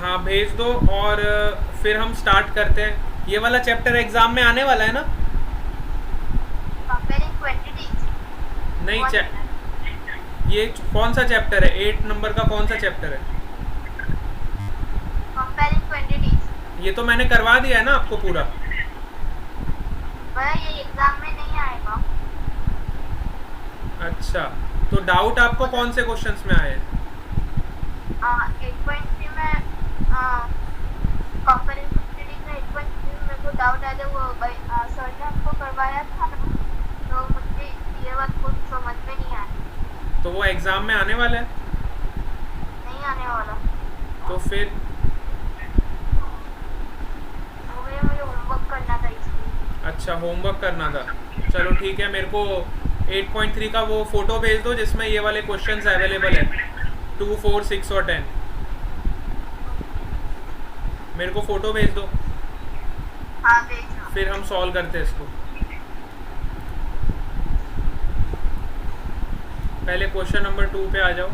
हाँ भेज दो, और फिर हम स्टार्ट करते हैं। ये वाला चैप्टर एग्जाम में आने वाला है ना? Comparing quantities. नहीं, वन मिनट। ये कौन सा चैप्टर है? 8 नंबर का कौन सा चैप्टर है? Comparing quantities. ये तो मैंने करवा दिया है ना आपको पूरा। वह ये एग्जाम में नहीं आएगा। अच्छा, तो डाउट आपको कौन से क्वेश्चंस में आए हैं? 8.3 में कंपेयरिंग क्वांटिटीज में 8.3 में मेरे को डाउट आया था। वो सर ने हमको करवाया था ना, तो मुझे ये बात कुछ समझ में नहीं आया। तो वो एग्जाम में आने वाला है? नहीं आने वाला। तो फिर मुझे होमवर्क करना था इसलिए। अच्छा, होमवर्क करना था। चलो ठीक है, मेरे को 8.3 का वो फोटो भेज दो जिसमें ये वाले क्वेश्चंस अवेलेबल है, 2, 4, 6 और 10। मेरे को फोटो भेज दो, हाँ भेजना। फिर हम सॉल्व करते हैं इसको। पहले क्वेश्चन नंबर 2 पे आ जाओ।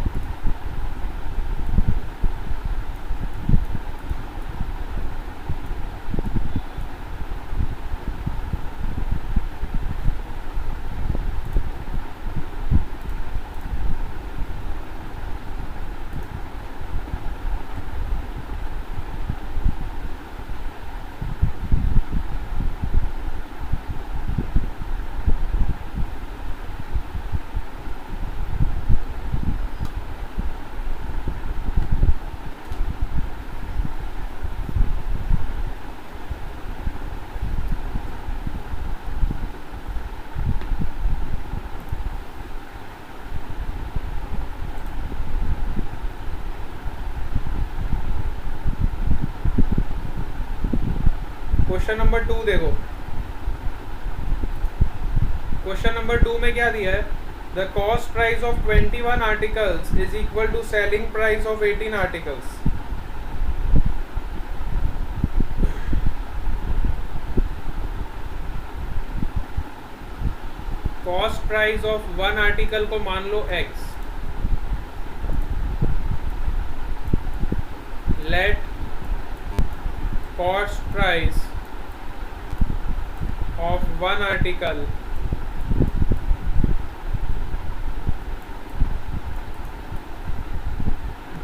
क्वेश्चन नंबर 2 देखो। क्वेश्चन नंबर 2 में क्या दिया है? The cost price of 21 articles is equal to selling price of 18 articles. Cost price of 1 article को मान लो x। Let cost price of 1 article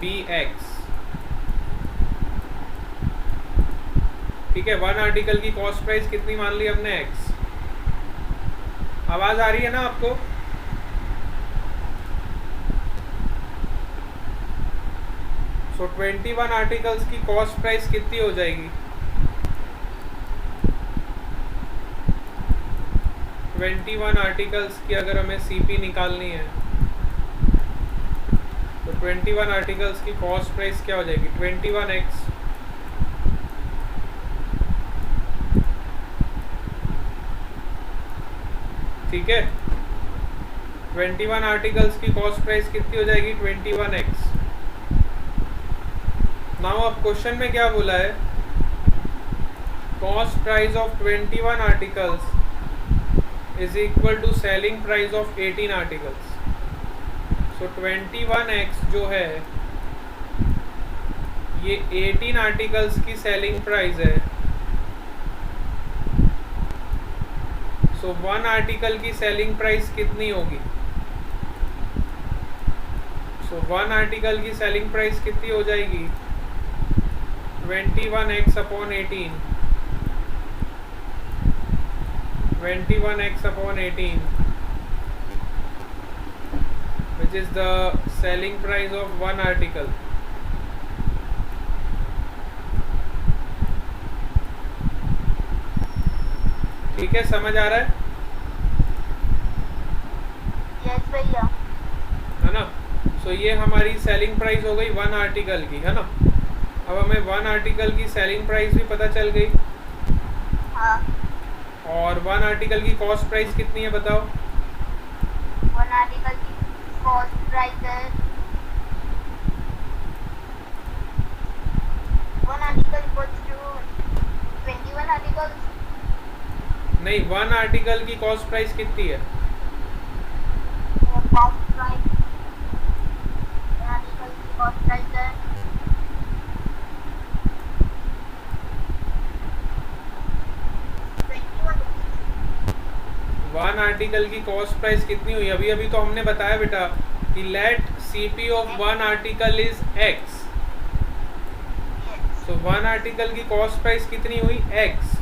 be x। ठीक है, 1 आर्टिकल की कॉस्ट प्राइस कितनी मान ली हमने? x। आवाज आ रही है ना आपको? सो 21 आर्टिकल्स की कॉस्ट प्राइस कितनी हो जाएगी? 21 आर्टिकल्स की अगर हमें CP निकालनी है तो 21 आर्टिकल्स की कॉस्ट प्राइस क्या हो जाएगी? 21x। ठीक है, 21 आर्टिकल्स की कॉस्ट प्राइस कितनी हो जाएगी? 21x। नाउ अब क्वेश्चन में क्या बोला है? Cost price of 21 articles is equal to selling price of 18 articles। so 21x जो है ये 18 आर्टिकल्स की सेलिंग प्राइस है। so 1 आर्टिकल की सेलिंग प्राइस कितनी होगी? so 1 आर्टिकल की सेलिंग प्राइस कितनी हो जाएगी? 21x upon 18। 21x upon 18 which is the selling price of 1 article। ठीक है, समझ आ रहा है? यस भैया। है ना? सो ये हमारी सेलिंग प्राइस हो गई 1 आर्टिकल की, है ना? अब हमें 1 आर्टिकल की सेलिंग प्राइस भी पता चल गई। हाँ। और 1 आर्टिकल की कॉस्ट प्राइस कितनी है बताओ? 1 आर्टिकल की कॉस्ट प्राइस है 1 आर्टिकल इक्वल्स टू 21 आर्टिकल्स। नहीं, 1 आर्टिकल की कॉस्ट प्राइस कितनी है? कॉस्ट प्राइस 1 आर्टिकल की कॉस्ट प्राइस है वन आर्टिकल की कॉस्ट प्राइस कितनी हुई? अभी अभी तो हमने बताया बेटा कि let CP of one article is X, तो वन आर्टिकल की कॉस्ट प्राइस कितनी हुई? एक्स।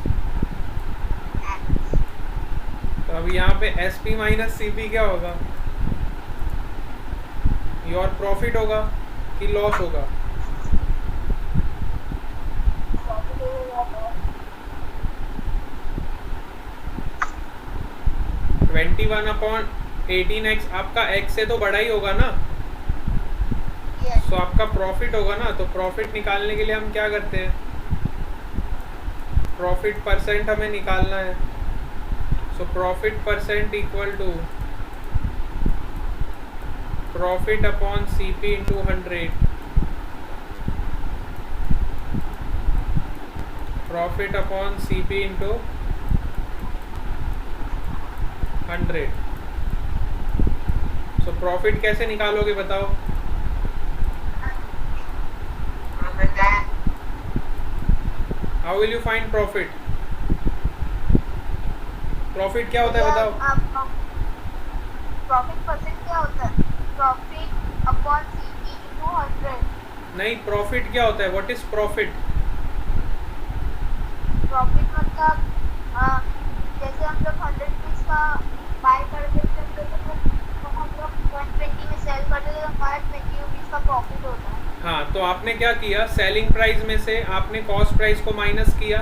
तो अब यहाँ पे S P minus C P क्या होगा? योर प्रॉफिट होगा कि लॉस होगा? 21/18x आपका x से तो बड़ा ही होगा ना, तो आपका प्रॉफिट होगा ना। तो प्रॉफिट निकालने के लिए हम क्या करते हैं? प्रॉफिट परसेंट हमें निकालना है। So profit percent equal to profit upon CP into 100। Profit upon CP into 100। So profit कैसे निकालोगे बताओ? How will you find profit? Profit क्या होता है बताओ? प्रॉफिट परसेंट क्या होता है? Profit upon CP into 100। नहीं, प्रॉफिट क्या होता है? What is profit? प्रॉफिट मतलब जैसे हम लोग 100 रुपीज का बाय कर देते हैं तो हम लोग 120 में सेल कर देते तो हमारा 20 रुपीज का प्रॉफिट होता है। हाँ, तो आपने क्या किया? सेलिंग प्राइस में से आपने कॉस्ट प्राइस को माइनस किया।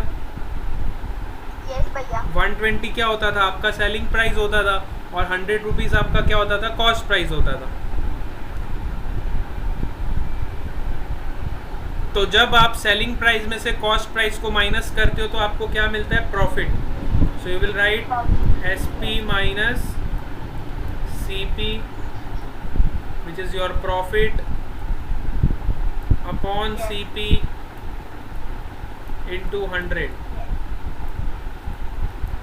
यस भैया। 120 क्या होता था? आपका सेलिंग प्राइस होता था, और 100 रुपीज़ आपका क्या होता था? कॉस्ट प्राइस होता था। तो जब आप सेलिंग प्राइस में से कॉस्ट प्राइस को माइनस करते हो तो आपको क्या मिलता है? Profit. So you will write S P minus C P which is your profit upon C P into 100।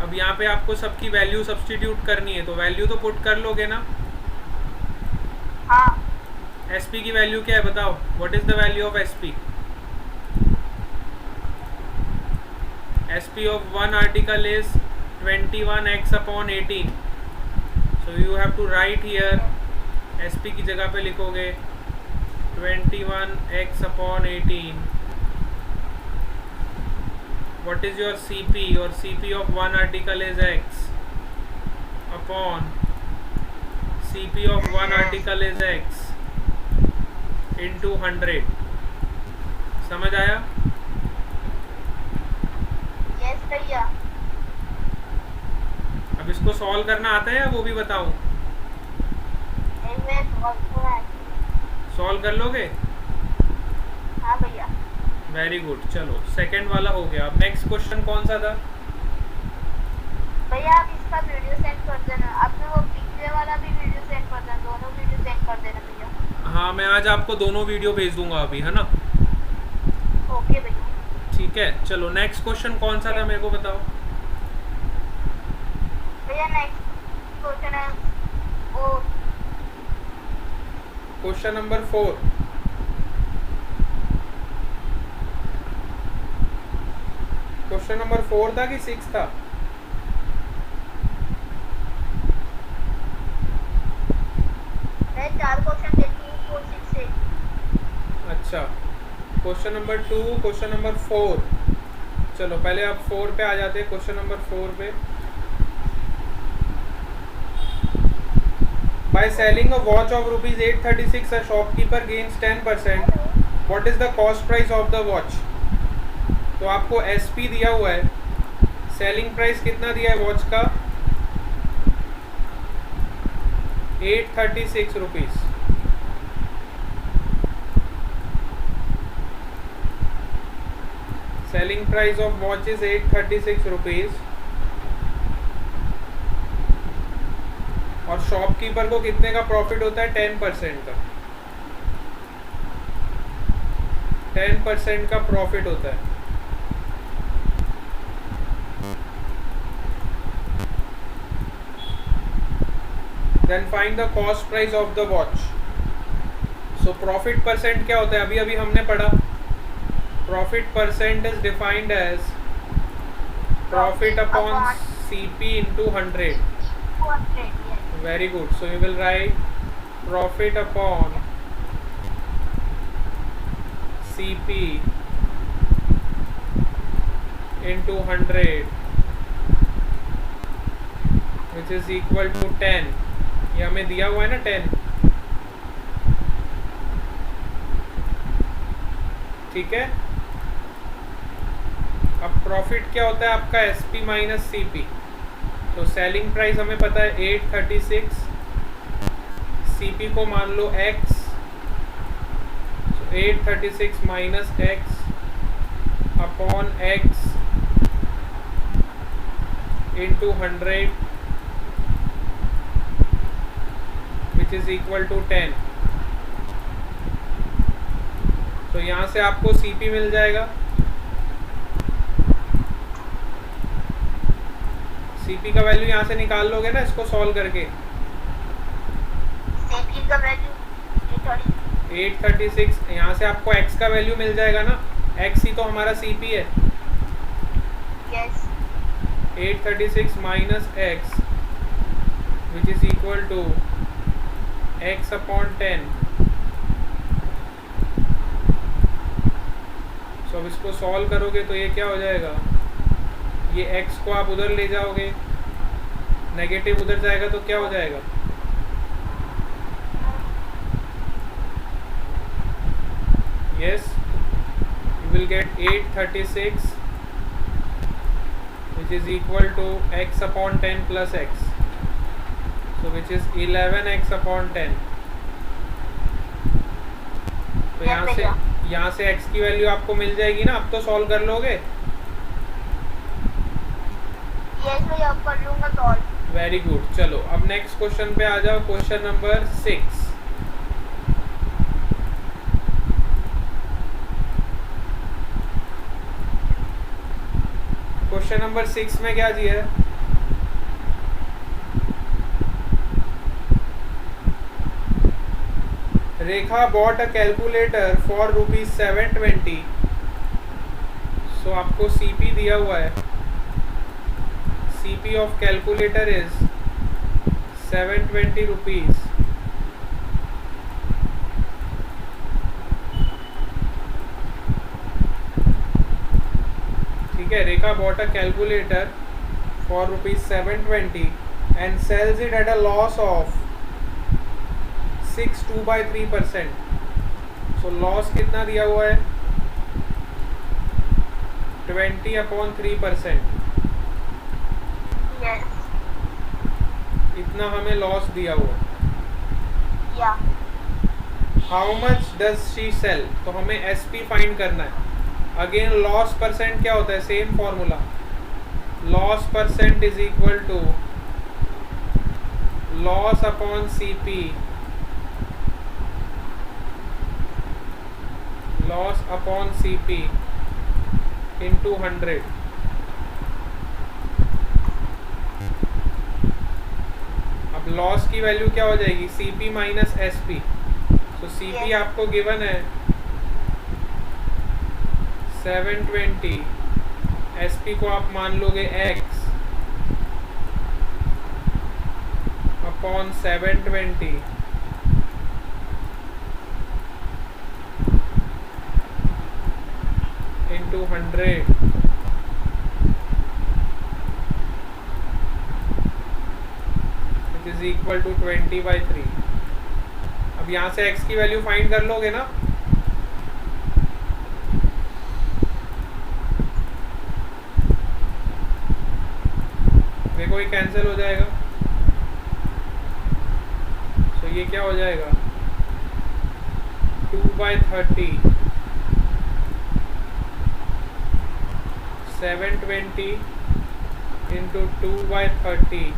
अब यहाँ पे आपको सबकी वैल्यू सब्स्टिट्यूट करनी है, तो वैल्यू तो पुट कर लोगे ना? हाँ। एस पी की वैल्यू क्या है बताओ? What is the value of S P? S P of one article is 21x upon 18। So you have to write here, S P की जगह पे लिखोगे 21x upon 18। What is your CP? Your CP of one article is X upon CP of one article is X into 100। समझ आया? Yes भैया। अब इसको solve करना आता है या वो भी बताऊं? सॉल्व कर लोगे? हाँ भैया। Very good. चलो सेकंड वाला हो गया। अब नेक्स्ट क्वेश्चन कौन सा था? भैया आप इसका वीडियो सेंड कर देना, आपने वो पिछले वाला भी वीडियो सेंड कर देना, दोनों वीडियो सेंड कर देना भैया। हाँ, मैं आज आपको दोनों वीडियो भेज दूंगा अभी, है ना? ओके भैया। ठीक है, चलो नेक्स्ट क्वेश्चन कौन सा था मेरे को बताओ? भैया नेक्स्ट क्वेश्चन है वो क्वेश्चन नंबर 4। क्वेश्चन नंबर 4 था कि 6 था? मैं 4 क्वेश्चन देती हूँ 4 6 से। अच्छा, क्वेश्चन नंबर 2, क्वेश्चन नंबर 4। चलो पहले आप 4 पे आ जाते हैं। क्वेश्चन नंबर 4 पे, by selling a watch of ₹836 a shopkeeper gains 10%। What is the cost price of the watch? तो आपको एसपी दिया हुआ है, सेलिंग प्राइस कितना दिया है वॉच का? 836 rupees. Selling price of watch is 836 rupees, और शॉपकीपर को कितने का प्रॉफिट होता है? 10% का। 10% का प्रॉफिट होता है। Then find the cost price of the watch. So profit percent क्या होता है? अभी अभी हमने पढ़ा, profit percent is defined as profit upon CP into 100। 200. Yes. Very good. So you will write profit upon CP into 100, which is equal to 10. ये हमें दिया हुआ है ना 10. ठीक है. अब प्रॉफिट क्या होता है आपका SP माइनस CP. तो सेलिंग प्राइस हमें पता है 836, CP को मान लो X, so 836 minus X upon X into 100 which is equal to 10. तो यहाँ से आपको CP मिल जाएगा. CP का वैल्यू यहाँ से निकाल लोगे ना इसको सॉल्व करके. CP का वैल्यू 836, यहाँ से आपको X का वैल्यू मिल जाएगा ना. X ही तो हमारा CP है. Yes. 836 minus X which is equal to X upon 10. So अब इसको सॉल्व करोगे तो ये क्या हो जाएगा, ये X को आप उधर ले जाओगे, नेगेटिव उधर जाएगा तो क्या हो जाएगा, yes, you will get 836 which is equal to X upon 10 plus X, so which is 11X upon 10. तो यहाँ से X की वैल्यू आपको मिल जाएगी ना. अब तो सॉल्व कर लोगे. यस भैया, अब कर लूंगा सॉल्व. Very good. चलो अब नेक्स्ट क्वेश्चन पे आ जाओ. Question number 6. क्वेश्चन नंबर 6 में क्या दिया है, रेखा बॉट अ कैलकुलेटर फॉर ₹720. सो आपको CP दिया हुआ है. CP of calculator is 720 rupees. ठीक है. रेखा bought a calculator for ₹720 and sells it at a loss of 6.2/3%. So loss कितना दिया हुआ है, 20/3%. यस. इतना हमें लॉस दिया हुआ. या. How much does she sell. तो हमें SP फाइंड करना है. अगेन लॉस परसेंट क्या होता है, same formula. Loss percent is equal to loss upon CP, loss upon CP into 100. अब लॉस की वैल्यू क्या हो जाएगी, CP माइनस SP. तो CP आपको गिवन है 720, SP को आप मान लोगे X upon 720 into 100 which is equal to 20/3. अब यहाँ से X की वैल्यू फाइंड कर लोगे ना. देखो ये कैंसिल हो जाएगा. तो ये क्या हो जाएगा, 2/30, 720 into 2/30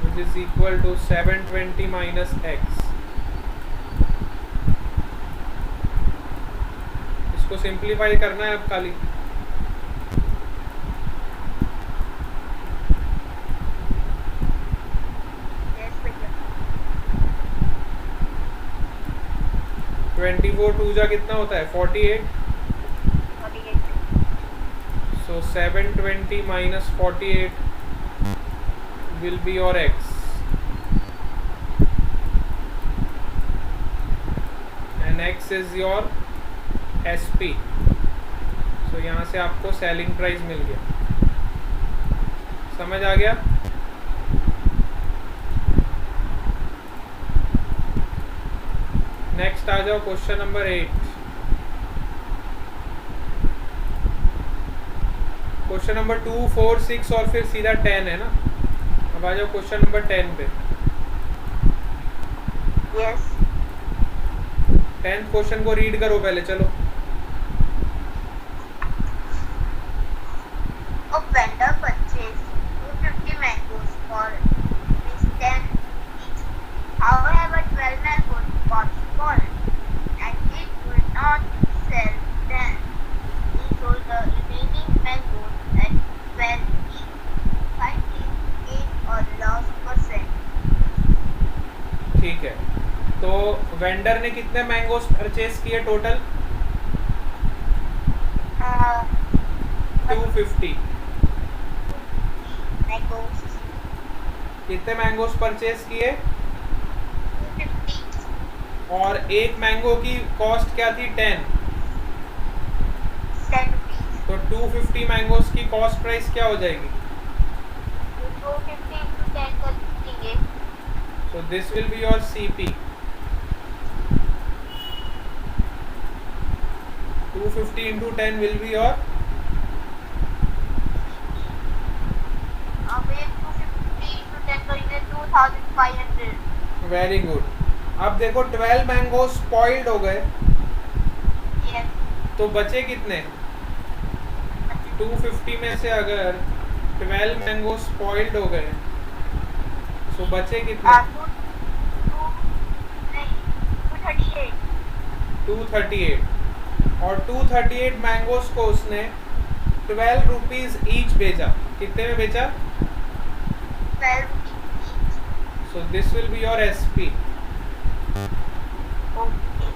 which is equal to 720 minus X. इसको सिंप्लीफाई करना है अब खाली. यस भैया. 24 2 जा कितना होता है, 48. 48. सो So 720 minus 48 will be your x, and x is your SP. So यहाँ से आपको सेलिंग प्राइस मिल गया. समझ आ गया? नेक्स्ट आ जाओ क्वेश्चन नंबर 8. क्वेश्चन नंबर 2, 4, 6 और फिर सीधा 10 है ना. अब आ जाओ क्वेश्चन नंबर 10 पे. यस. 10th क्वेश्चन को रीड करो पहले. चलो. A vendor purchased 250 mangoes for ₹10 each. However, 12 mangoes got spoiled and it could not sell them. He sold the remaining mangoes at 12 each. Find his gain or loss percent. ठीक है. तो vendor ने कितने mangoes purchase किए total? 250 mangoes. कितने mangoes purchase किए? 250. और एक मैंगो की कॉस्ट क्या थी? 10. 10 rupees. तो 250 मैंगोस की कॉस्ट प्राइस क्या हो जाएगी? 250 into 10 कर देंगे. So this will be your CP. 250 into 10 will be your अब ये 250 into 10 करेंगे 2500. Very good. अब देखो 12 मैंगो स्पॉइल्ड हो गए, यस. तो बचे कितने? 250 में से अगर 12 मैंगो स्पॉइल्ड हो गए तो बचे कितने? 238. और 238 मैंगोस को उसने 12 रुपीज ईच बेचा. कितने में बेचा? 12 rupees. So this will be your SP. Okay.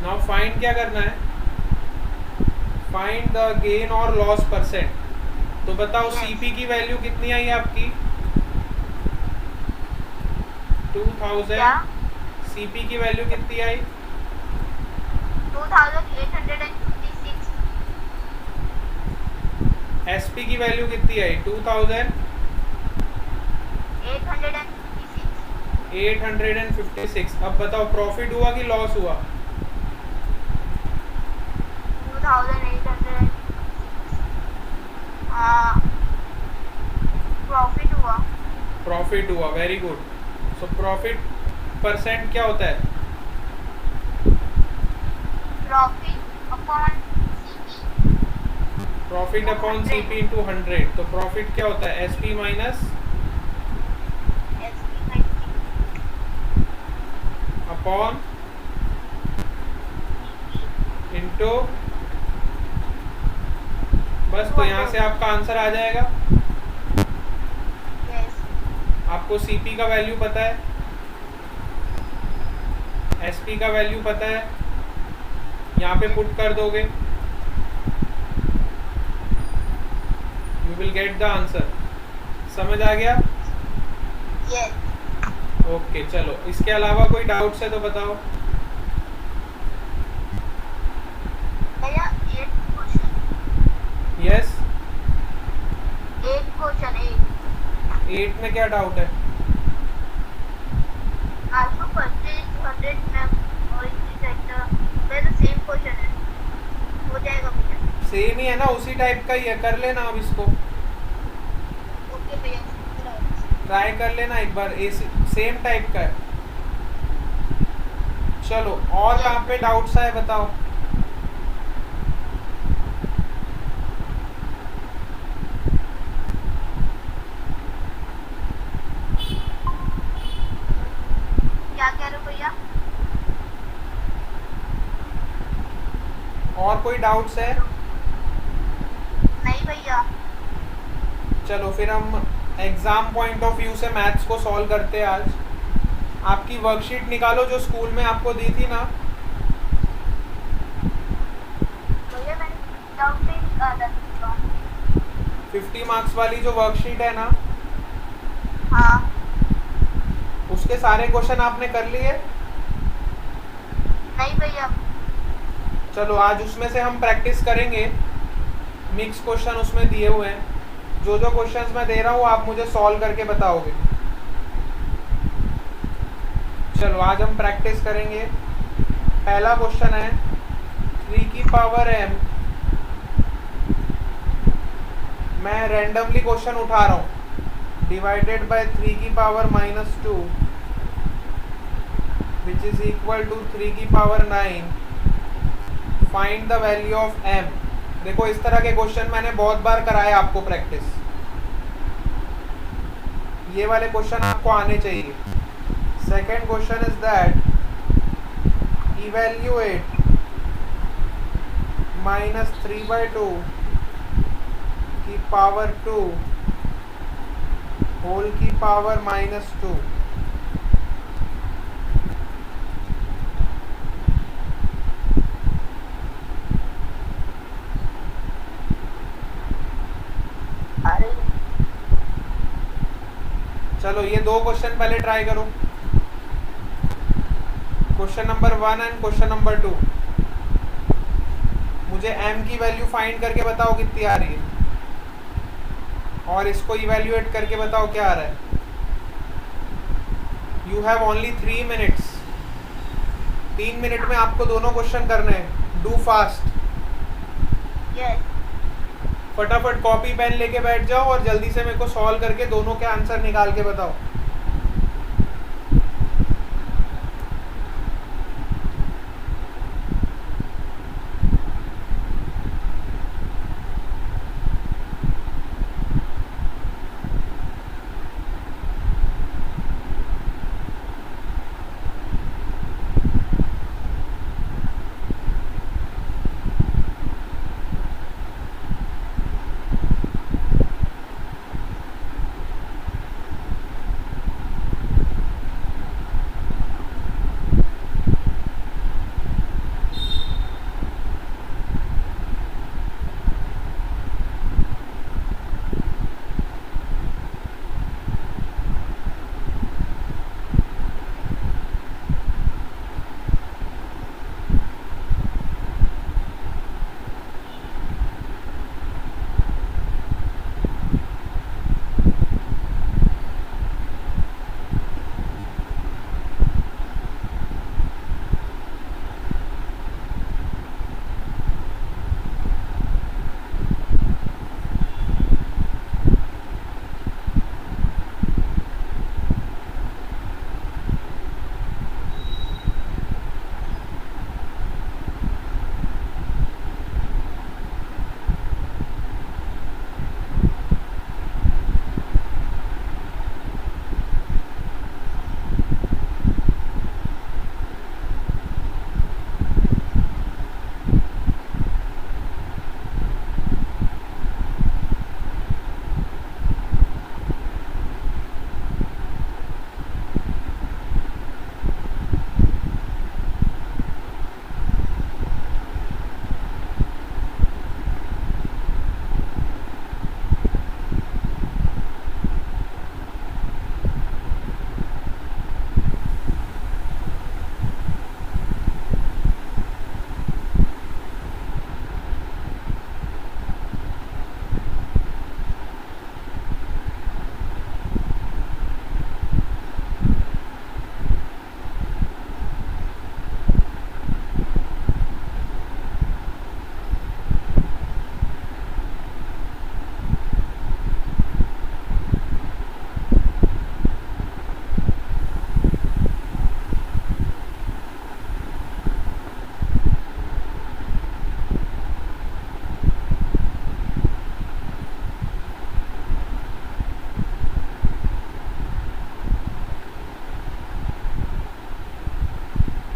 Now find क्या करना है? फाइंड द गेन और लॉस परसेंट. तो बताओ Yes. CP की वैल्यू कितनी आई आपकी? 2000. क्या? CP की वैल्यू कितनी आई? 2856. SP की वैल्यू कितनी आई? 2856. 856. अब बताओ प्रॉफिट हुआ कि लॉस हुआ? 2800. प्रॉफिट हुआ. प्रॉफिट हुआ. Very good. So profit percent क्या होता है? Profit upon CP. Profit upon CP into 100. तो प्रॉफिट क्या होता है? SP minus upon into. बस. तो यहाँ से आपका आंसर आ जाएगा. यस. आपको CP का वैल्यू पता है, SP का वैल्यू पता है, यहाँ पे पुट कर दोगे, you will get the answer. समझ आ गया? यस. ओके. चलो, इसके अलावा कोई डाउट्स है तो बताओ. भैया एक क्वेश्चन. यस. एक क्वेश्चन. 8 में क्या डाउट है? आपको परचेज 100 मैम और इसी सेक्टर में तो सेम क्वेश्चन है. हो जाएगा भैया? सेम ही है ना, उसी टाइप का ही है. कर लेना अब इसको. ओके भैया. ट्राई कर लेना एक बार. सेम टाइप का है. चलो, और कहाँ पे डाउट्स आए बताओ. क्या कह रहे हो भैया? और कोई डाउट्स है? नहीं भैया. चलो फिर हम एग्जाम पॉइंट ऑफ व्यू से मैथ्स को सॉल्व करते हैं आज. आपकी वर्कशीट निकालो जो स्कूल में आपको दी थी ना. भैया टॉपिक अलग टॉपिक। 50 मार्क्स वाली जो वर्कशीट है ना, हाँ उसके सारे क्वेश्चन आपने कर लिए? नहीं भैया। चलो आज उसमें से हम प्रैक्टिस करेंगे। मिक्स क्वेश्चन उसमें दिए हुए हैं, जो जो क्वेश्चंस मैं दे रहा हूँ आप मुझे सॉल्व करके बताओगे। चलो आज हम प्रैक्टिस करेंगे। पहला क्वेश्चन है 3 की पावर m, मैं रैंडमली क्वेश्चन उठा रहा हूँ, डिवाइडेड बाय 3 की power -2 which is equal to 3 की power 9, find the value of m। देखो इस तरह के क्वेश्चन मैंने बहुत बार कराए आपको प्रैक्टिस, ये वाले क्वेश्चन आपको आने चाहिए। Second question is that evaluate -3/2 की पावर 2 होल की पावर -2। अरे चलो ये दो क्वेश्चन पहले ट्राई करो, question number 1 and question number 2। मुझे m की वैल्यू फाइंड करके बताओ कितनी आ रही है, और इसको इवेल्युएट करके बताओ क्या आ रहा है। You have only 3 minutes, 3 minute में आपको दोनों क्वेश्चन करने हैं। डू फास्ट, यस फटाफट कॉपी पेन लेके बैठ जाओ और जल्दी से मेरे को सॉल्व करके दोनों के आंसर निकाल के बताओ।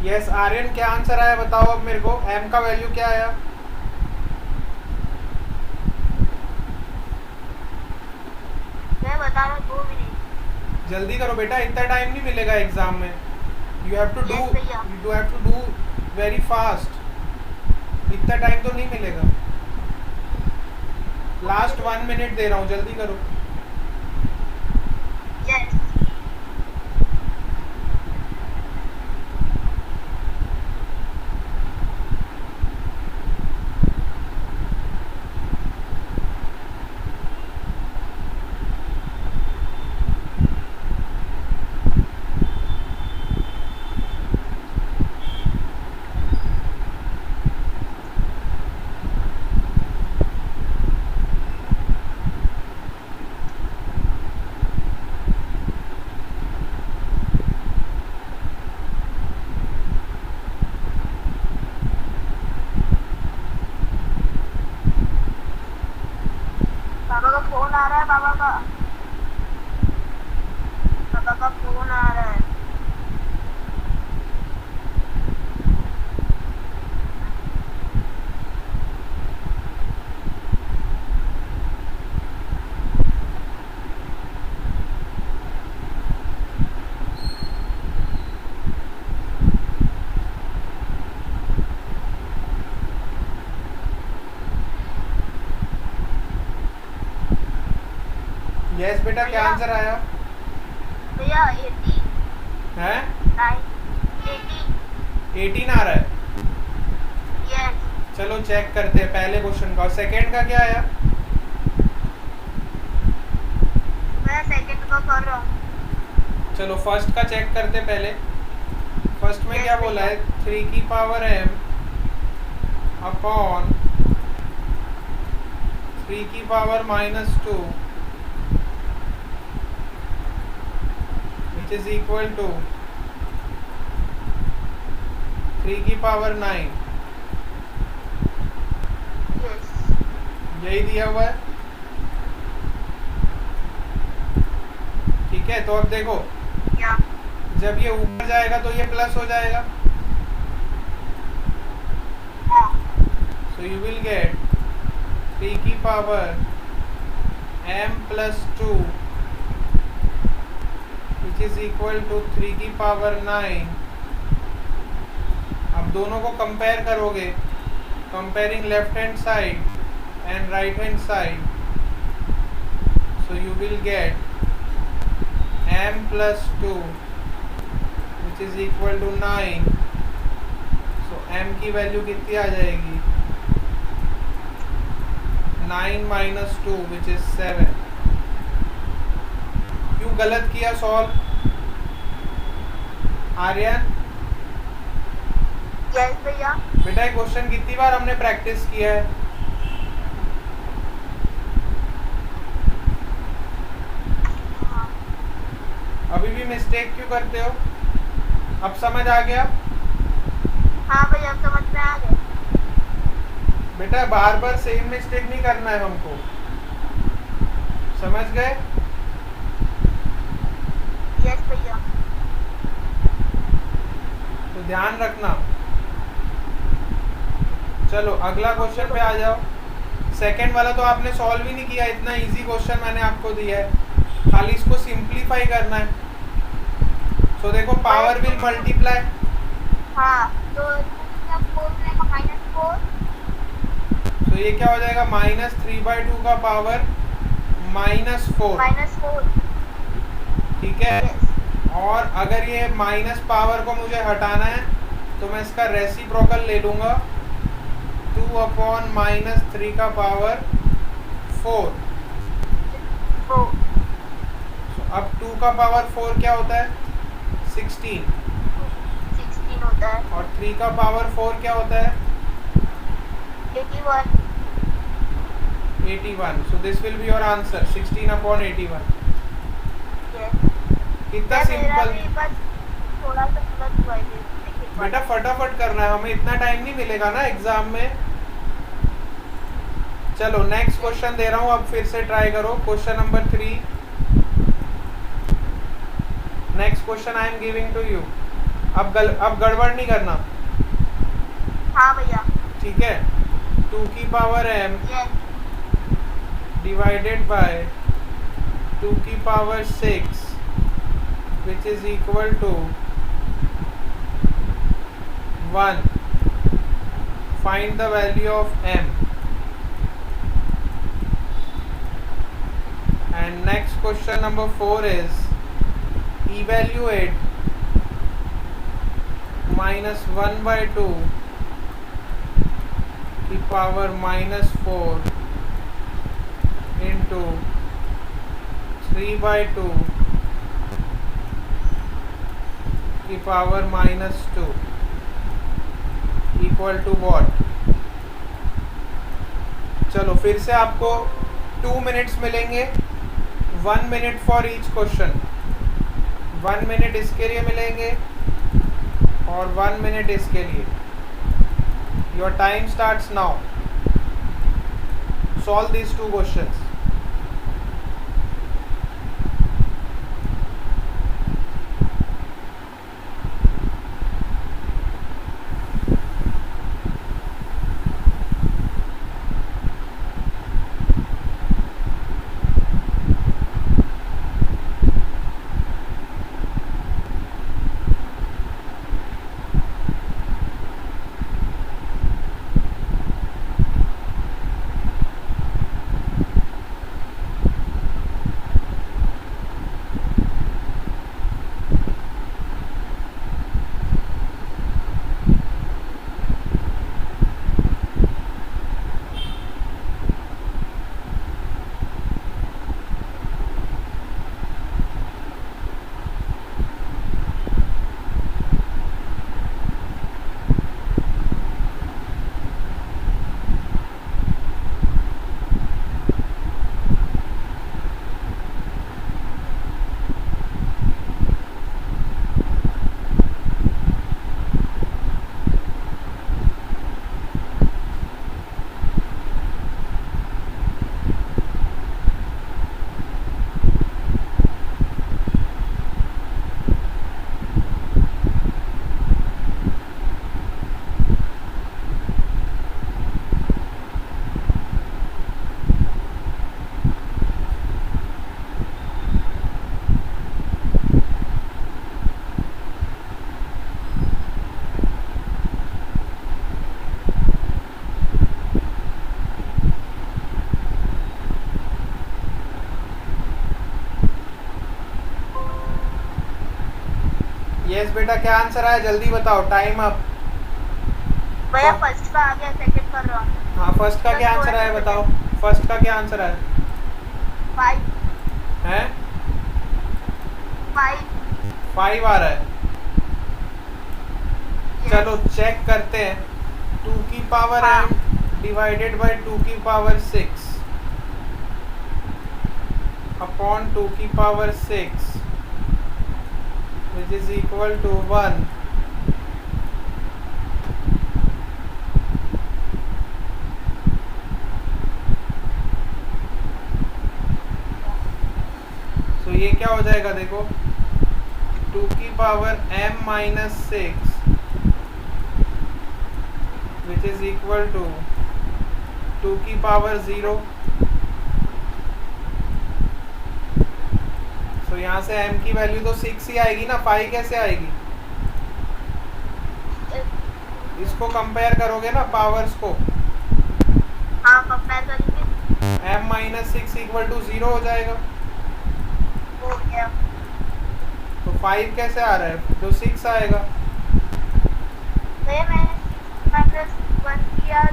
यस आर्यन, क्या आंसर आया बताओ अब मेरे को। m का वैल्यू क्या आया? मैं बता रहा हूँ 2 मिनट। जल्दी करो बेटा, इतना टाइम नहीं मिलेगा एग्जाम में। यू हैव टू Yes, भैया। डू वेरी फास्ट, इतना टाइम तो नहीं मिलेगा। लास्ट 1 मिनट दे रहा हूँ, जल्दी करो। Yes. पापा का फोन आ रहा है, पापा का फोन आ रहा है। यस बेटा, क्या भैया। आंसर आया भैया 80, है? 18। 18 आ रहा है। Yes. चलो चेक करते हैं पहले क्वेश्चन का। और सेकंड का क्या आया? मैं सेकंड का कर रहा हूँ। चलो फर्स्ट का चेक करते पहले। फर्स्ट में Yes, क्या बोला है? 3 की पावर m अपॉन 3 की power -2 which is equal to 3 की पावर 9। Yes. यही दिया हुआ है। ठीक है, तो अब देखो, क्या? जब ये ऊपर जाएगा तो ये प्लस हो जाएगा। हाँ। So you will get 3 की power m plus 2 which is equal to 3 की पावर 9। अब दोनों को कंपेयर करोगे, comparing left hand side and right hand side, so you will get m plus 2 which is equal to 9। so m की value कितनी आ जाएगी? 9 minus 2 which is 7। क्यों गलत किया सॉल्व? आर्यन Yes भैया। बेटा, ये क्वेश्चन कितनी बार हमने प्रैक्टिस किया है? हाँ। अभी भी मिस्टेक क्यों करते हो? अब समझ आ गया? हाँ भैया, अब समझ में आ गया। बेटा बार बार सेम मिस्टेक नहीं करना है हमको, समझ गए? Yes भैया। तो ध्यान रखना। चलो अगला क्वेश्चन पे आ जाओ। सेकंड वाला तो आपने सॉल्व ही नहीं किया, इतना इजी क्वेश्चन मैंने आपको दिया है, खाली इसको सिंप्लीफाई करना है। तो देखो, पावर विल मल्टीप्लाई। हाँ, तो 4 -4। तो ये क्या हो जाएगा? -3/2 का पावर -4। -4। ठीक है। Yes. और अगर ये माइनस पावर को मुझे हटाना है तो मैं इसका रेसिप्रोकल ले लूंगा, 2/-3 का पावर 4। Oh. अब 2 का पावर 4 क्या होता है? 16। 16 होता है। और 3 का पावर 4 क्या होता है? 81। 81। So this will be your answer, 16/81। Yes. कितना मेरा सिंपल। भी बस थोड़ा सा गलत हुआ है लेकिन बेटा फटाफट करना है, हमें इतना टाइम नहीं मिलेगा ना एग्जाम में। चलो नेक्स्ट क्वेश्चन दे रहा हूँ, अब फिर से ट्राई करो। Question number 3। Next question I am giving to you. अब गड़बड़ नहीं करना, हाँ भैया। ठीक है? 2 की power m Yes. Divided by 2 की power 6 which is equal to 1। find the value of m। And next question number 4 is evaluate minus 1 by 2 की power minus 4 into 3 by 2 की power minus 2 equal to what? चलो फिर से आपको 2 minutes मिलेंगे, 1 minute for each question. 1 minute इसके लिए मिलेंगे और 1 मिनट इसके लिए। Your time starts now. Solve these 2 questions. Yes बेटा, क्या आंसर आया जल्दी बताओ, टाइम अप। भैया फर्स्ट का आ गया, सेकंड कर रहा हूँ। हाँ, फर्स्ट का क्या आंसर आया बताओ, फर्स्ट का क्या आंसर आया? 5 है? 5 आ रहा है। चलो चेक करते हैं। 2 की पावर m डिवाइडेड बाय 2 की पावर 6 अपॉन 2 की power 6 which is equal to 1। तो ये क्या हो जाएगा देखो, 2 की power m minus 6 which is equal to 2 की पावर 0। तो यहाँ से m की वैल्यू तो 6 ही आएगी ना, 5 कैसे आएगी? इसको कंपेयर करोगे ना पावर्स को। हाँ, कंपेयर करेंगे। m माइनस 6 इक्वल टू 0 हो जाएगा। हो गया। तो 5 कैसे आ रहा है? तो 6 आएगा। मैंने 6 - 1 किया।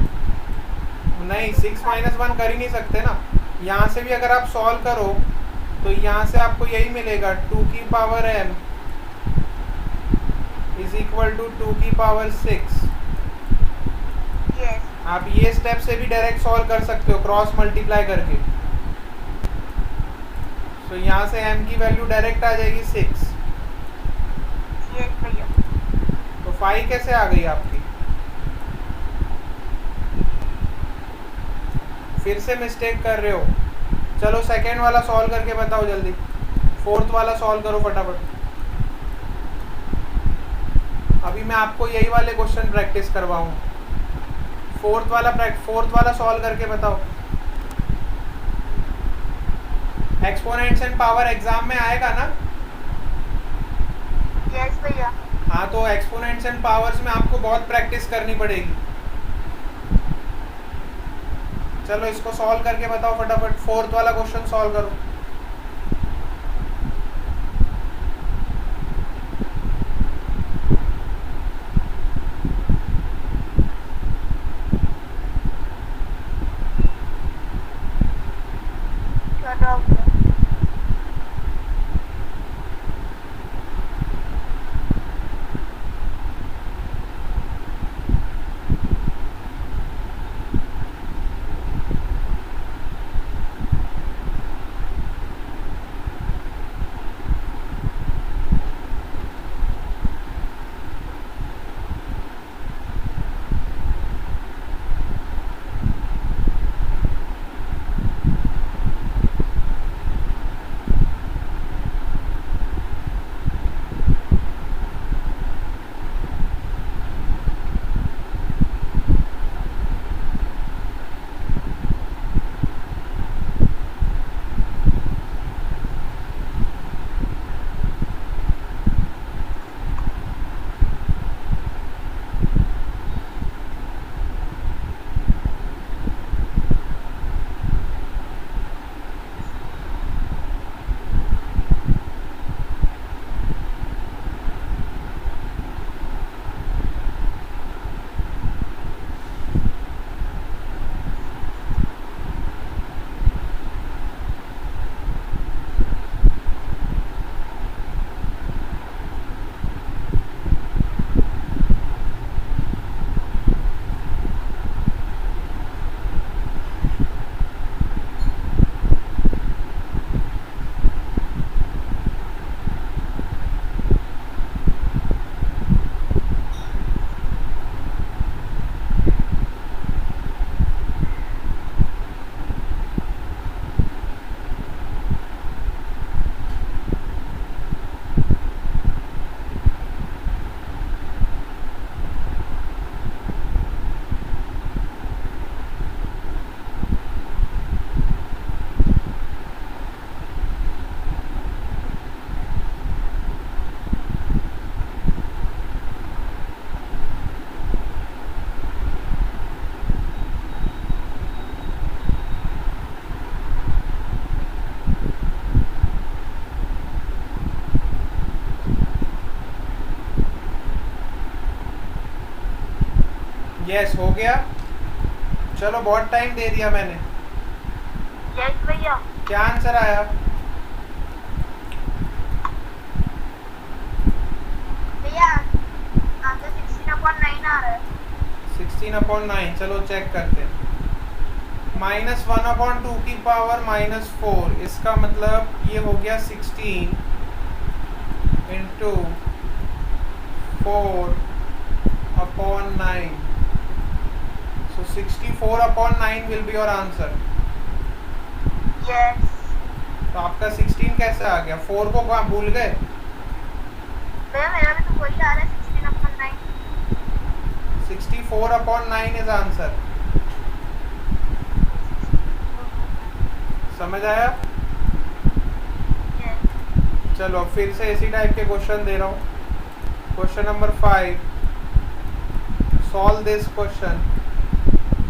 नहीं, 6 - 1 कर ही नहीं सकते ना। यहाँ से भी अगर आप सॉल्व करो तो यहाँ से आपको यही मिलेगा, 2 की power m is equal to 2 की पावर 6। यस। आप ये स्टेप से भी डायरेक्ट सॉल्व कर सकते हो, क्रॉस मल्टीप्लाई करके। तो यहाँ से m की वैल्यू डायरेक्ट आ जाएगी 6। यस भैया। तो 5 कैसे आ गई आपकी? फिर से मिस्टेक कर रहे हो। चलो सेकेंड वाला सॉल्व करके बताओ जल्दी। फोर्थ वाला सॉल्व करो फटाफट। अभी मैं आपको यही वाले क्वेश्चन प्रैक्टिस करवाऊँ। फोर्थ वाला सॉल्व करके बताओ। एक्सपोनेंट्स एंड पावर एग्जाम में आएगा ना? यस भैया। हाँ, तो एक्सपोनेंट्स एंड पावर्स में आपको बहुत प्रैक्टिस करनी पड़ेगी। चलो इसको सॉल्व करके बताओ फटाफट। फोर्थ वाला क्वेश्चन सॉल्व करो। यस हो गया। चलो बहुत टाइम दे दिया मैंने। यस भैया। क्या आंसर आया? भैया आंसर 16/9 आ रहा है। 16/9। चलो चेक करते हैं। -1/2 की पावर -4, इसका मतलब ये हो गया 16 into 4/9। So 64/9 will be your answer. Yes तो आपका 16 कैसे आ गया? 4 को कहाँ भूल गए? भैया मेरा भी तो वही आ रहा है 16/9। 64/9 इज आंसर। समझ आया? यस चलो फिर से इसी टाइप के क्वेश्चन दे रहा हूँ। Question number 5, solve this question.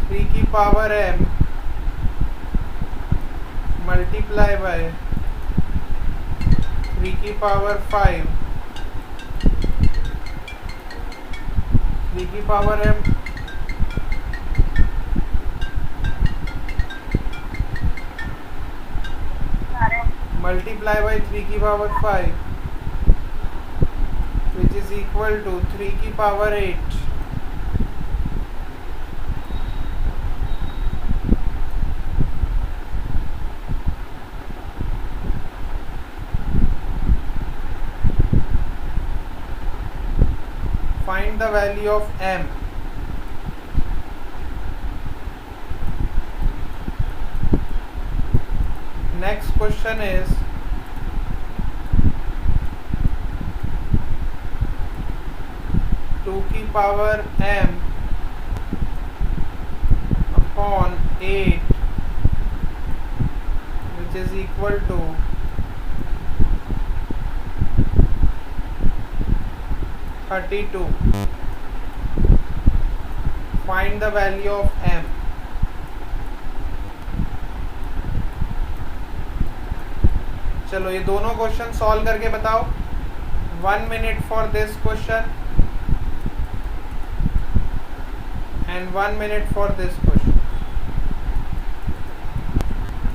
3 की पावर m मल्टीप्लाई बाय 3 की पावर 5, 3 की पावर m multiply by 3 की power 5 which is equal to 3 की power 8। Find the value of m। Next question is two की power m upon 8 which is equal to 32। Find the value of m। चलो ये दोनों question solve करके बताओ। 1 minute for this question and 1 minute for this question.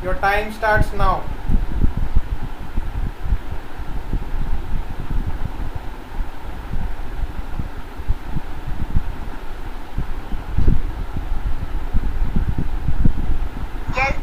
Your time starts now. Yes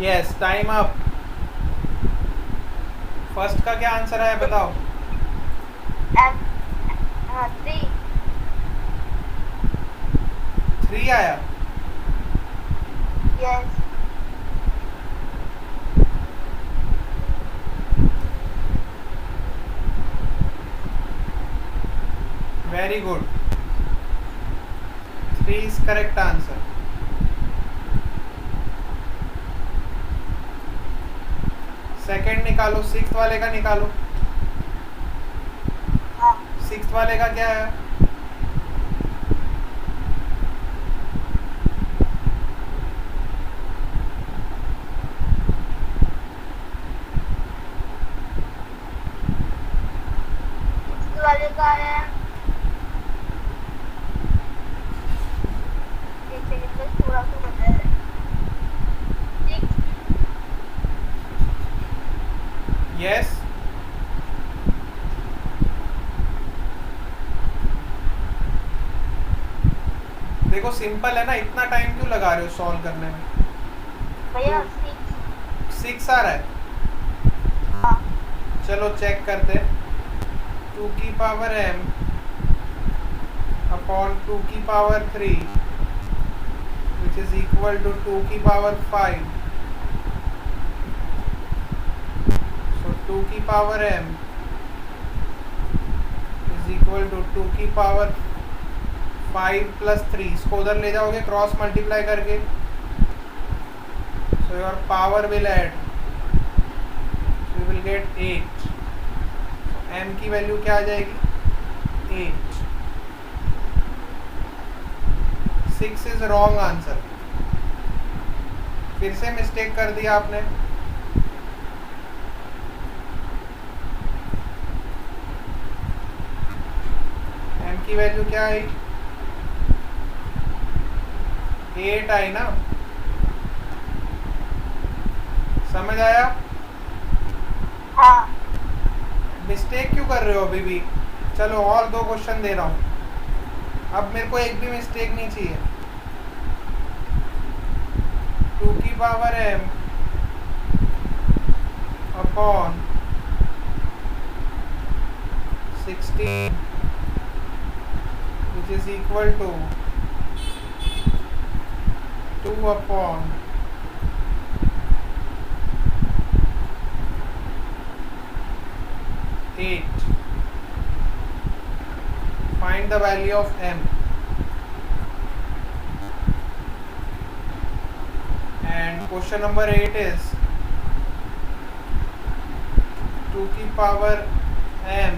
yes, time up. First का क्या answer है बताओ? M 3. 3 आया। Yes. Very good, 3 is correct answer. Second निकालो, सिक्स्थ वाले का निकालो। हाँ. सिक्स्थ वाले का क्या है? इस वाले का है. एक सेकंड में थोड़ा सा बता है. 6. यस, देखो सिंपल है ना, इतना टाइम क्यों लगा रहे हो सॉल्व करने में? भैया 6. 6 आ रहा है। हाँ. चलो चेक करते। 2 की पावर m अपॉन 2 की power 3 which is equal to 2 की पावर 5। सो 2 की power m is equal to 2 की पावर 5 प्लस 3। इसको उधर ले जाओगे क्रॉस मल्टीप्लाई करके, so your power will add, you will get 8। m की वैल्यू क्या आ जाएगी? 8। 6 इज रॉन्ग आंसर। फिर से मिस्टेक कर दिया आपने। m की वैल्यू क्या आई? 8 आई ना? समझ आया? हाँ. मिस्टेक क्यों कर रहे हो अभी भी? चलो और 2 क्वेश्चन दे रहा हूँ, अब मेरे को एक भी मिस्टेक नहीं चाहिए। 2 की power m upon 16 which is equal to 2 upon 8. Find the value of m. And question number 8 is 2 की power m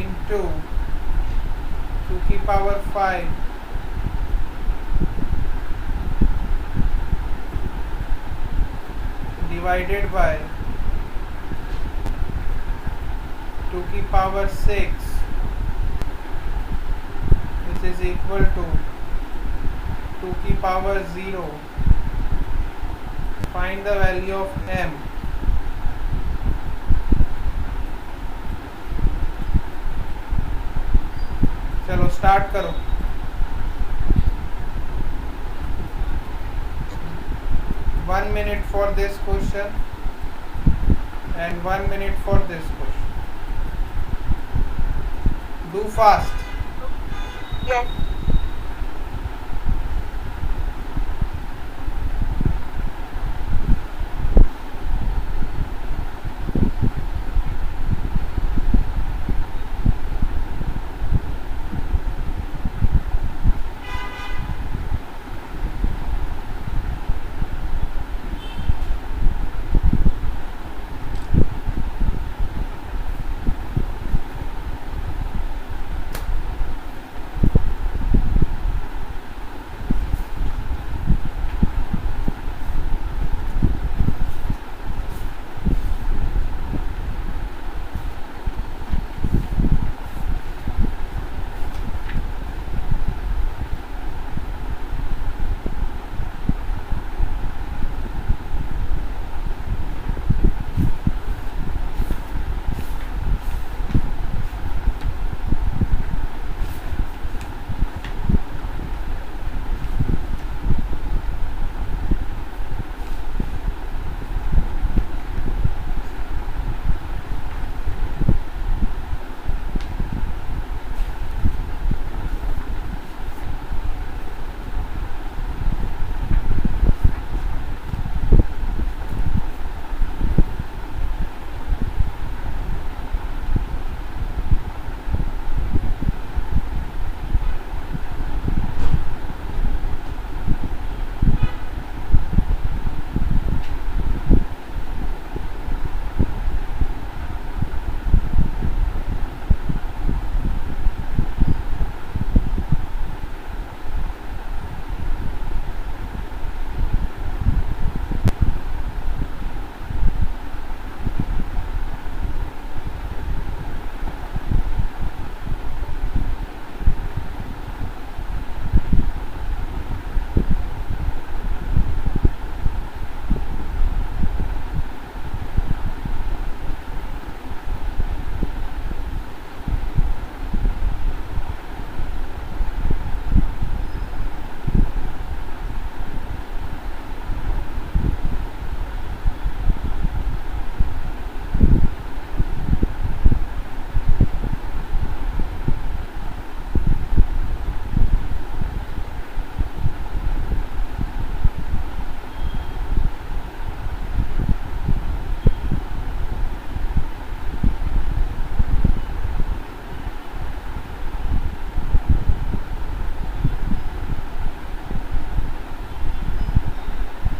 into 2 की power 5 divided by 2 की power 6 which is equal to 2 की power 0. Find the value of m. चलो start करो। One minute for this question and 1 minute for this question. Do fast. Yes.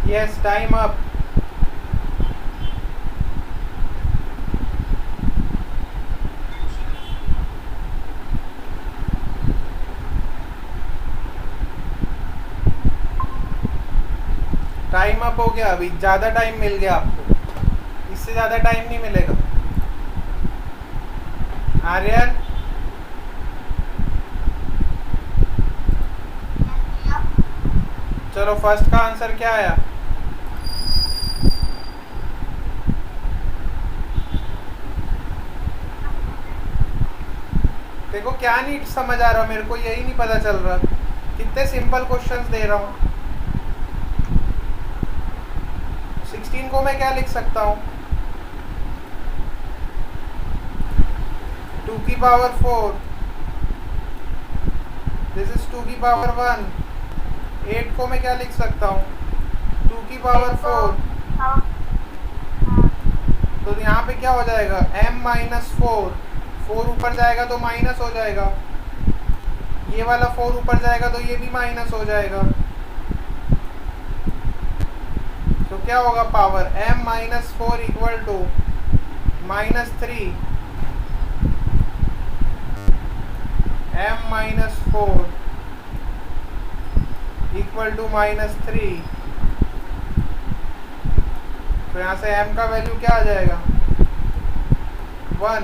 Yes, time up. Time up हो गया। अभी ज़्यादा time मिल गया आपको, इससे ज़्यादा टाइम नहीं मिलेगा। आर्यन, चलो फर्स्ट का आंसर क्या आया? देखो क्या नहीं समझ आ रहा, मेरे को यही नहीं पता चल रहा। कितने सिंपल क्वेश्चंस दे रहा हूँ। 16 को मैं क्या लिख सकता हूँ? 2 की पावर 4, दिस इज 2 की पावर 1। 8 को मैं क्या लिख सकता हूँ? 2 की पावर 4। तो यहाँ पे क्या हो जाएगा? m minus 4। 4 ऊपर जाएगा तो माइनस हो जाएगा, ये वाला 4 ऊपर जाएगा तो ये भी माइनस हो जाएगा। तो क्या होगा power? m minus 4 equal to minus 3। m minus 4 equal to minus 3। तो यहाँ से m का वैल्यू क्या आ जाएगा? 1।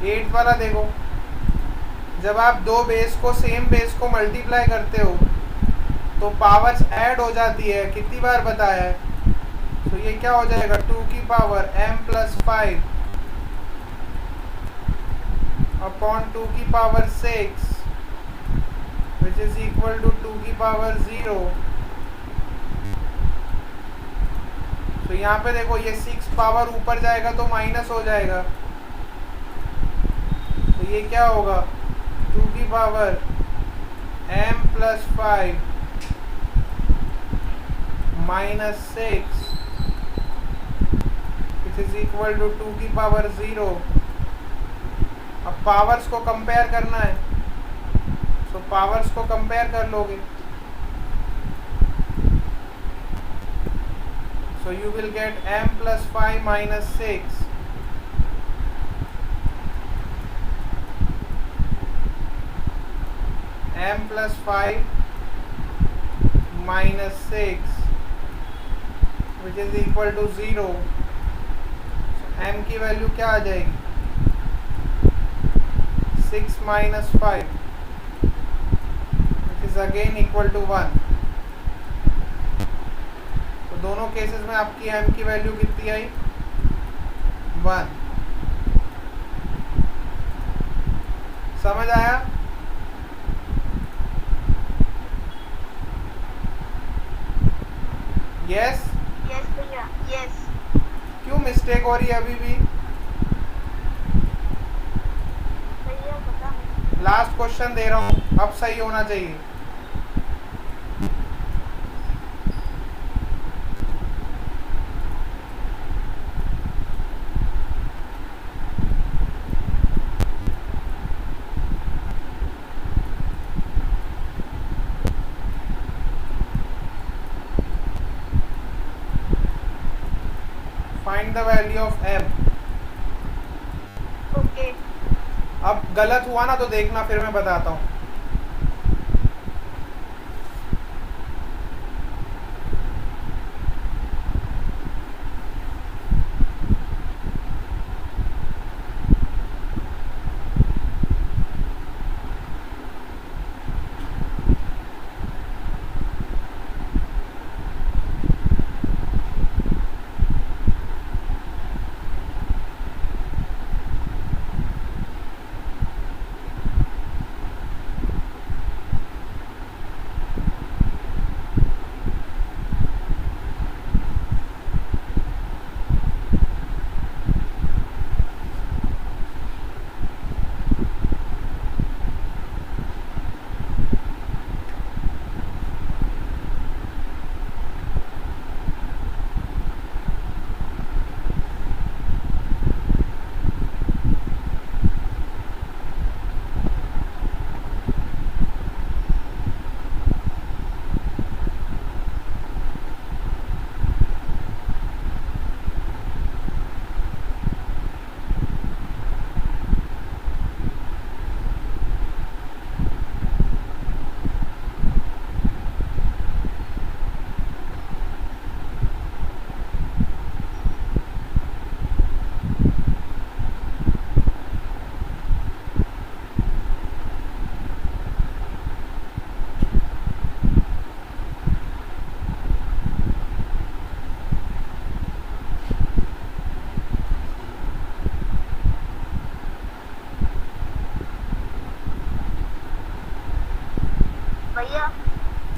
एट वाला देखो, जब आप दो बेस को सेम बेस को मल्टीप्लाई करते हो तो पावर्स ऐड हो जाती है। कितनी बार बताया है? तो ये क्या हो जाएगा? 2 की पावर m प्लस 5 अपॉन 2 की power 6 which is equal to 2 की पावर 0। तो यहाँ पे देखो, ये 6 पावर ऊपर जाएगा तो माइनस हो जाएगा, तो ये क्या होगा? 2 की power m plus 5 minus 6 which is equal to 2 की पावर 0। अब पावर्स को कंपेयर करना है, तो पावर्स को कंपेयर कर लोगे। So you will get m plus 5 minus 6 m plus 5 minus 6 which is equal to 0. So m की वैल्यू क्या आ जाएगी? 6 minus 5 which is again equal to 1. तो दोनों केसेस में आपकी m की वैल्यू कितनी आई? 1। समझ आया? यस? यस भैया, यस। क्यों मिस्टेक हो रही है अभी भी? भैया पता नहीं। लास्ट क्वेश्चन दे रहा हूँ, अब सही होना चाहिए। Find the value of m। Okay. अब गलत हुआ ना तो देखना, फिर मैं बताता हूँ।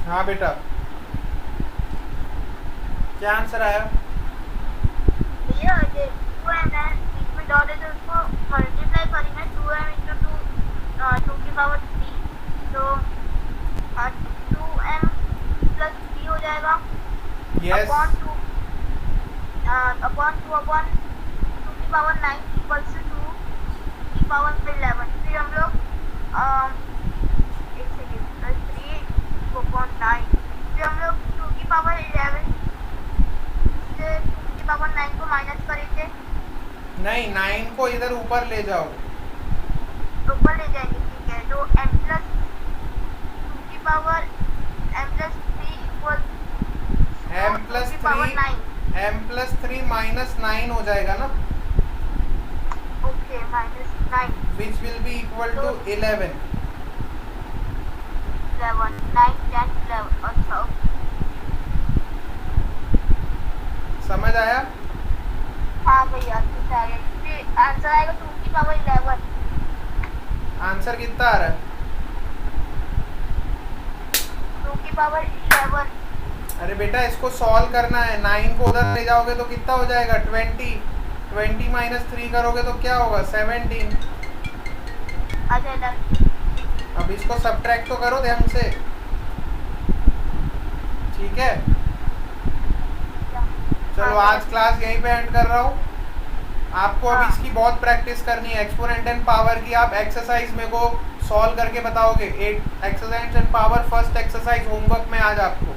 हाँ बेटा, क्या आंसर आया? भैया ये 2m है, बीच में डॉट है तो उसको मल्टीप्लाई करेंगे 2m इंटू 2 की पावर 3, तो 2m प्लस 3 हो जाएगा यस, अपॉन 2 अपॉन 2 की पावर 9 इक्वल्स टू 2 की पावर 11। फिर हम लोग एक सेकेंड प्लस 3 अपॉन 9, फिर हम लोग 2 की पावर 11 से 2 की पावर 9 को माइनस करेंगे, नहीं 9 को इधर ऊपर ले जाओ। ऊपर ले जाएंगे, ठीक है। तो m प्लस 2 की power m plus 3 equal m plus 3 minus 9 हो जाएगा ना, okay minus 9 which will be equal to 11। 11 9 10 11, अच्छा समझ आया? हाँ भैया ठीक है। फिर आंसर आएगा 2 की पावर 11। आंसर कितना आ रहा है? 2 की पावर 11। अरे बेटा इसको सॉल्व करना है, 9 को उधर ले जाओगे तो कितना हो जाएगा? 20 माइनस 3 करोगे तो क्या होगा? 17। अच्छा इधर अब इसको सब्ट्रैक्ट तो करो ध्यान से, ठीक है? चलो आज क्लास यहीं पे एंड कर रहा हूँ। आपको अब हाँ। इसकी बहुत प्रैक्टिस करनी है, एक्सपोनेंट एंड पावर की। आप एक्सरसाइज मेरे को सॉल्व करके बताओगे, 8 exponent and power first exercise homework में आज आपको।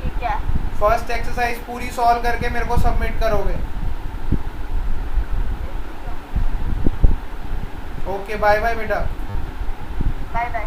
ठीक है, फर्स्ट एक्सरसाइज पूरी सॉल्व करके मेरे को सबमिट करोगे। ओके बाय बाय बेटा। Bye bye.